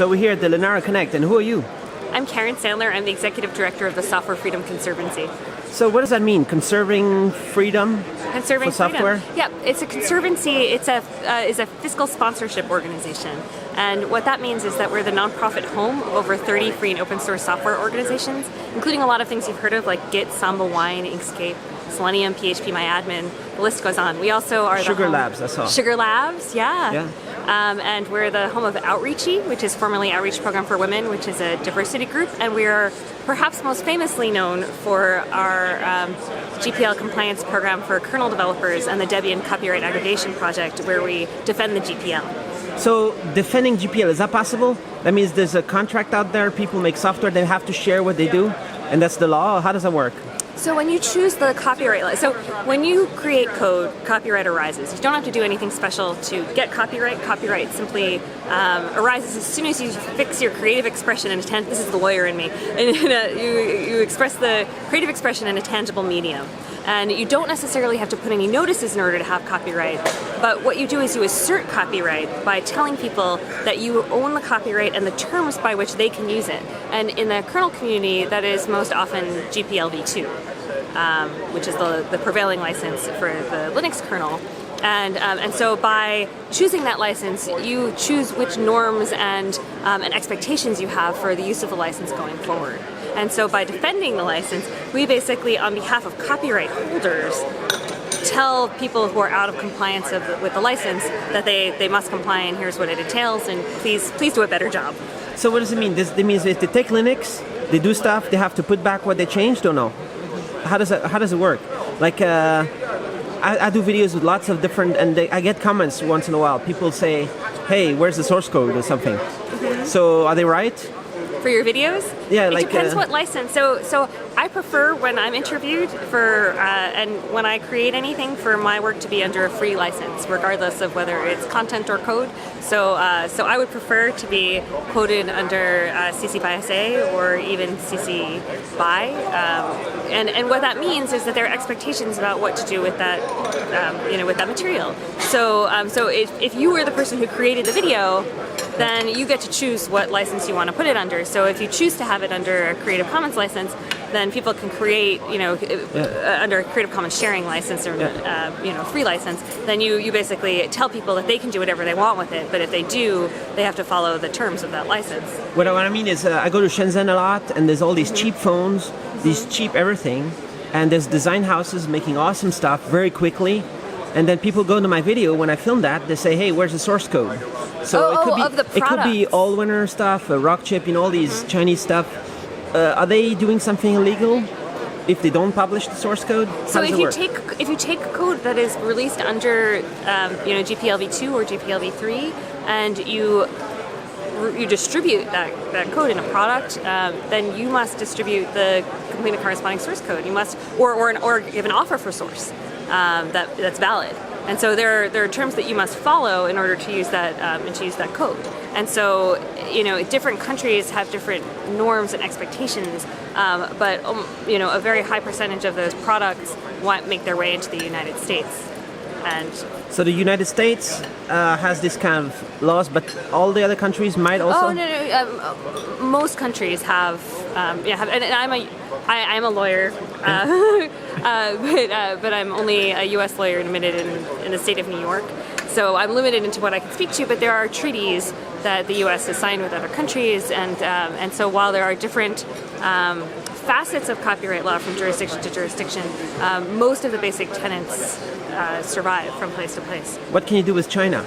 So we're here at the Linaro Connect, and who are you? I'm Karen Sandler. I'm the Executive Director of the Software Freedom Conservancy. So what does that mean? Conserving freedom Conserving for software? freedom. Yeah, it's a conservancy. It's a fiscal sponsorship organization. And what that means is that we're the nonprofit home of over 30 free and open source software organizations, including a lot of things you've heard of like Git, Samba Wine, Inkscape, Selenium, PHP, MyAdmin. The list goes on. We also are Sugar Labs, I saw. Sugar Labs, yeah. And we're the home of Outreachy, which is formerly Outreach Program for Women, which is a diversity group. And we are perhaps most famously known for our GPL Compliance program for kernel developers and the Debian Copyright Aggregation Project, where we defend the GPL. So defending GPL, is that possible? That means there's a contract out there, people make software, they have to share what they do, and that's the law? How does that work? So when you choose the copyright, so when you create code, copyright arises. You don't have to do anything special to get copyright. Copyright simply arises as soon as you fix your creative expression in a this is the lawyer in me, and you express the creative expression in a tangible medium. And you don't necessarily have to put any notices in order to have copyright, but what you do is you assert copyright by telling people that you own the copyright and the terms by which they can use it. And in the kernel community, that is most often GPL v2, which is the prevailing license for the Linux kernel. And so by choosing that license, you choose which norms and expectations you have for the use of the license going forward. And so by defending the license, we basically, on behalf of copyright holders, tell people who are out of compliance with the license that they must comply, and here's what it entails, and please do a better job. So what does it mean? This means if they take Linux, they do stuff, they have to put back what they changed, or no? How does it work? Like, I do videos with lots of different, and I get comments once in a while. People say, hey, where's the source code or something? Mm-hmm. So are they right? For your videos? Yeah, it depends what license. So I prefer when I'm interviewed for and when I create anything for my work to be under a free license, regardless of whether it's content or code. So I would prefer to be quoted under CC by SA or even CC by. And what that means is that there are expectations about what to do with that, with that material. So if you were the person who created the video, then you get to choose what license you want to put it under. So if you choose to have it under a Creative Commons license, then people can create, under a Creative Commons sharing license or, free license, then you basically tell people that they can do whatever they want with it, but if they do, they have to follow the terms of that license. What I mean is I go to Shenzhen a lot, and there's all these cheap phones, these cheap everything, and there's design houses making awesome stuff very quickly, and then people go to my video when I film that, they say, hey, where's the source code? So it could be Allwinner stuff, Rockchip, all these Chinese stuff. Are they doing something illegal if they don't publish the source code? So if you take code that is released under GPL v2 or GPL v3 and you distribute that code in a product, then you must distribute the complete and corresponding source code. You must or give an offer for source that's valid. And so there are terms that you must follow in order to use that code. And so different countries have different norms and expectations, but a very high percentage of those products make their way into the United States. And so the United States has this kind of laws, but all the other countries might also. Oh no! Most countries have, and I'm a lawyer, but I'm only a U.S. lawyer admitted in the state of New York. So I'm limited into what I can speak to, but there are treaties that the U.S. has signed with other countries, and so while there are different facets of copyright law from jurisdiction to jurisdiction, most of the basic tenets survive from place to place. What can you do with China?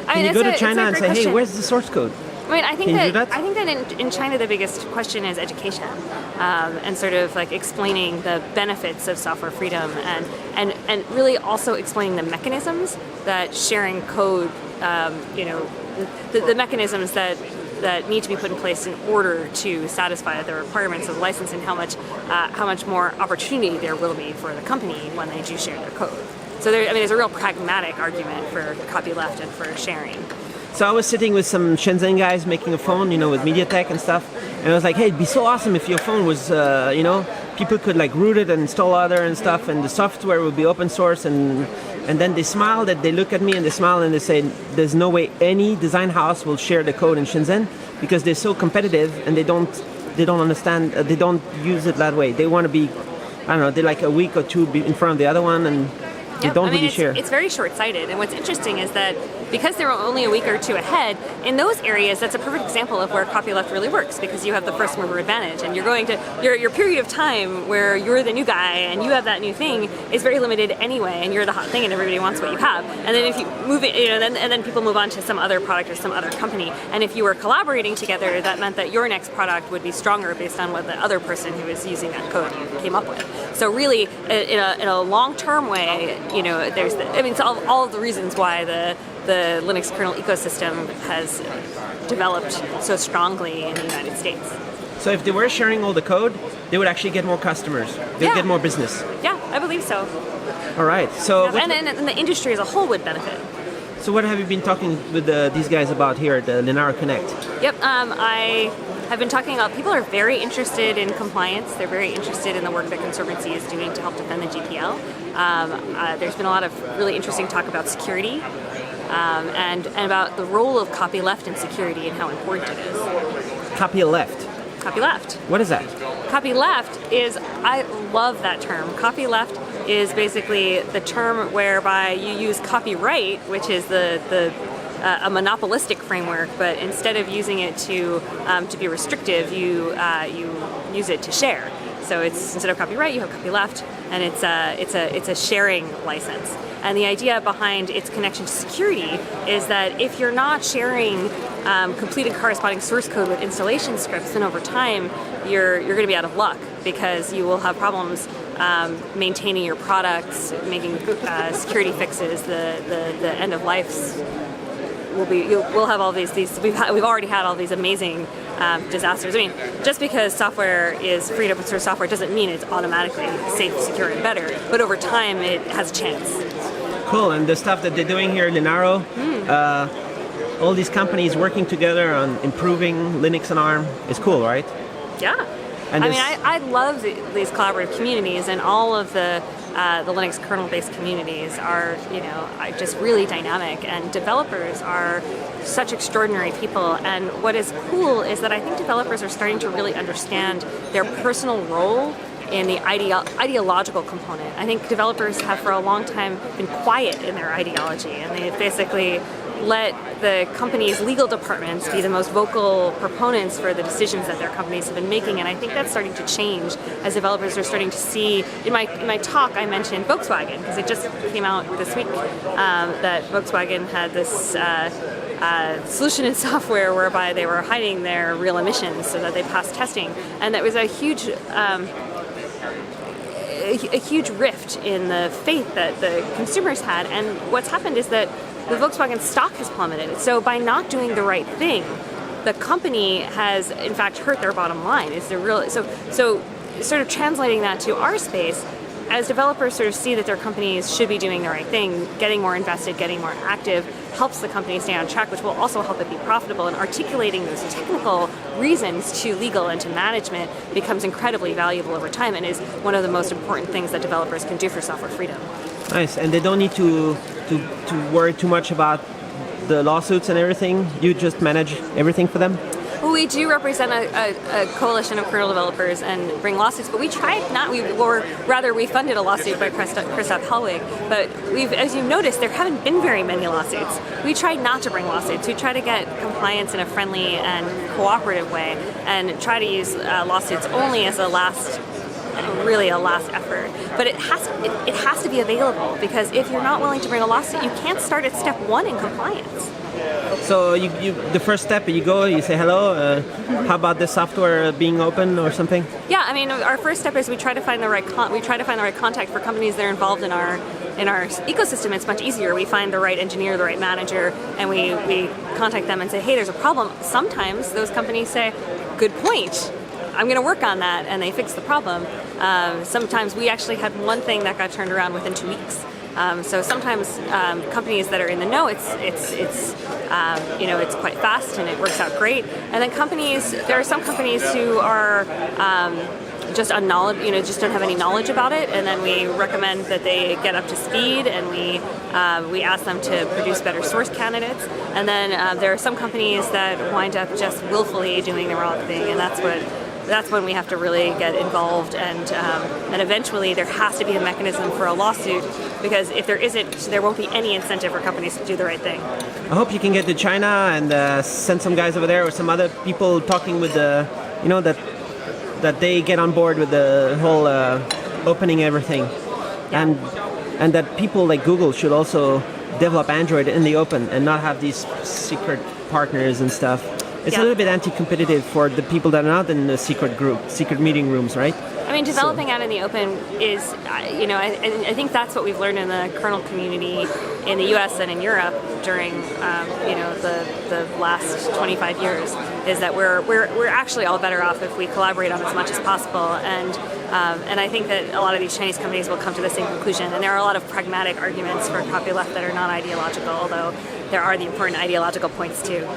Can you go to China and say, hey, where's the source code? I think that in China the biggest question is education, and sort of like explaining the benefits of software freedom, and really also explaining the mechanisms that sharing code, the mechanisms that need to be put in place in order to satisfy the requirements of the license, and how much more opportunity there will be for the company when they do share their code. So there's a real pragmatic argument for copyleft and for sharing. So I was sitting with some Shenzhen guys making a phone, with MediaTek and stuff, and I was like, hey, it'd be so awesome if your phone was, people could like root it and install other and stuff, and the software would be open source, and and then they smile, that they look at me and they smile and they say, there's no way any design house will share the code in Shenzhen because they're so competitive and they don't understand, they don't use it that way. They want to be, I don't know, they're like a week or two in front of the other one, and they don't really share. It's very short-sighted, and what's interesting is that because they're only a week or two ahead, in those areas, that's a perfect example of where copyleft really works, because you have the first mover advantage, and you're going to your period of time where you're the new guy and you have that new thing is very limited anyway, and you're the hot thing, and everybody wants what you have. And then if you move it, then people move on to some other product or some other company. And if you were collaborating together, that meant that your next product would be stronger based on what the other person who was using that code came up with. So really, in a long-term way, there's it's all of the reasons why the Linux kernel ecosystem has developed so strongly in the United States. So if they were sharing all the code, they would actually get more customers. They would get more business. Yeah, I believe so. All right. So and the industry as a whole would benefit. So what have you been talking with these guys about here at the Linaro Connect? Yep, I have been talking about, people are very interested in compliance. They're very interested in the work that Conservancy is doing to help defend the GPL. There's been a lot of really interesting talk about security and about the role of copyleft in security and how important it is. Copyleft? Copyleft. What is that? Copyleft is, I love that term. Copyleft is basically the term whereby you use copyright, which is a monopolistic framework, but instead of using it to be restrictive, you use it to share. So it's, instead of copyright, you have copyleft, and it's a sharing license. And the idea behind its connection to security is that if you're not sharing complete and corresponding source code with installation scripts, then over time you're going to be out of luck, because you will have problems maintaining your products, making security fixes. The end of lives we'll have all these we've already had all these amazing disasters. I mean, just because software is free to open source software doesn't mean it's automatically safe, secure, and better. But over time, it has a chance. Cool. And the stuff that they're doing here at Linaro, all these companies working together on improving Linux and ARM is cool, right? Yeah. And I love these collaborative communities, and all of the Linux kernel-based communities are, just really dynamic, and developers are such extraordinary people. And what is cool is that I think developers are starting to really understand their personal role in the ideological component. I think developers have for a long time been quiet in their ideology, and they've basically let the company's legal departments be the most vocal proponents for the decisions that their companies have been making. And I think that's starting to change as developers are starting to see. In my talk, I mentioned Volkswagen, because it just came out this week that Volkswagen had this solution in software whereby they were hiding their real emissions so that they passed testing. And that was a huge rift in the faith that the consumers had. And what's happened is that the Volkswagen stock has plummeted. So by not doing the right thing, the company has in fact hurt their bottom line. So sort of translating that to our space, as developers sort of see that their companies should be doing the right thing, getting more invested, getting more active, helps the company stay on track, which will also help it be profitable. And articulating those technical reasons to legal and to management becomes incredibly valuable over time, and is one of the most important things that developers can do for software freedom. Nice. And they don't need to worry too much about the lawsuits and everything. You just manage everything for them? Well, we do represent a coalition of kernel developers and bring lawsuits, but we tried not. We funded a lawsuit by Christoph Hellwig, but as you've noticed, there haven't been very many lawsuits. We tried not to bring lawsuits. We try to get compliance in a friendly and cooperative way, and try to use lawsuits only as a last effort. But it has to be available, because if you're not willing to bring a lawsuit, you can't start at step one in compliance. So the first step, you go, you say hello. How about the software being open or something? Yeah, I mean, our first step is we try to find the right contact for companies that are involved in our ecosystem. It's much easier. We find the right engineer, the right manager, and we contact them and say, hey, there's a problem. Sometimes those companies say, good point, I'm going to work on that, and they fix the problem. Sometimes we actually had one thing that got turned around within 2 weeks. So sometimes companies that are in the know, it's quite fast and it works out great. And then there are some companies who are just just don't have any knowledge about it, and then we recommend that they get up to speed, and we ask them to produce better source candidates. And then there are some companies that wind up just willfully doing the wrong thing, and that's when we have to really get involved, and eventually there has to be a mechanism for a lawsuit, because if there isn't, there won't be any incentive for companies to do the right thing. I hope you can get to China and send some guys over there or some other people talking with the, that they get on board with the whole opening everything, and that people like Google should also develop Android in the open and not have these secret partners and stuff. It's a little bit anti-competitive for the people that are not in the secret meeting rooms, right? I mean, developing out in the open is, I think that's what we've learned in the kernel community in the U.S. and in Europe during, the last 25 years, is that we're actually all better off if we collaborate on as much as possible. And I think that a lot of these Chinese companies will come to the same conclusion. And there are a lot of pragmatic arguments for copyleft that are not ideological, although there are the important ideological points too.